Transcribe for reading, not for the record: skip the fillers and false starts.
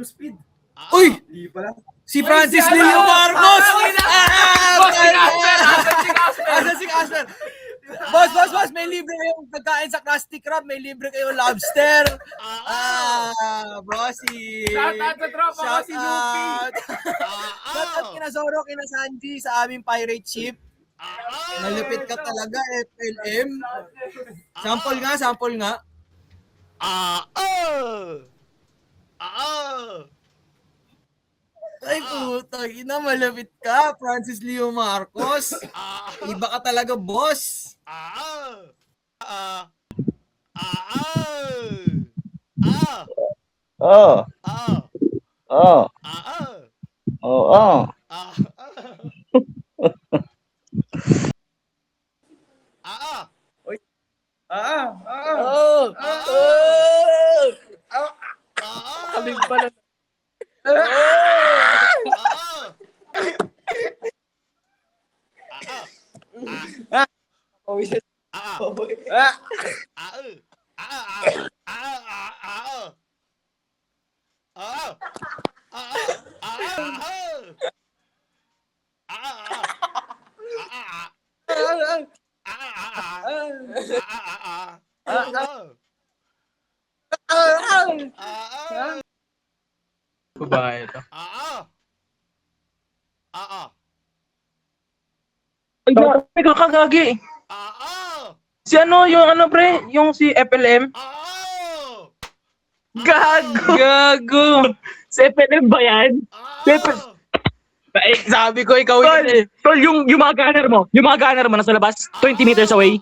zero speed. Uy! Di pala. Si Francis Leo Marcos! Asan si Casper? Boss, may libre kayong pagkain sa Krusty Krab, may libre kayong lobster. Bossy. Shout out sa tropa ko, si Luffy. Shout out kina Zoro, kina Sanji sa aming pirate ship. Malupit ka talaga, FLM. Sample nga. Ay puta, ina, malapit ka, Francis Leo Marcos. Iba ka talaga, boss. Oh. Oh. Oh. Kaling pala. Babae ito. Ay, kakagagi. Si ano, yung ano pre, yung si FLM. Gago. Si FLM ba yan? Eh, sabi ko ikaw yun eh. Tol, yung mga gunner mo nasa labas, 20 meters away.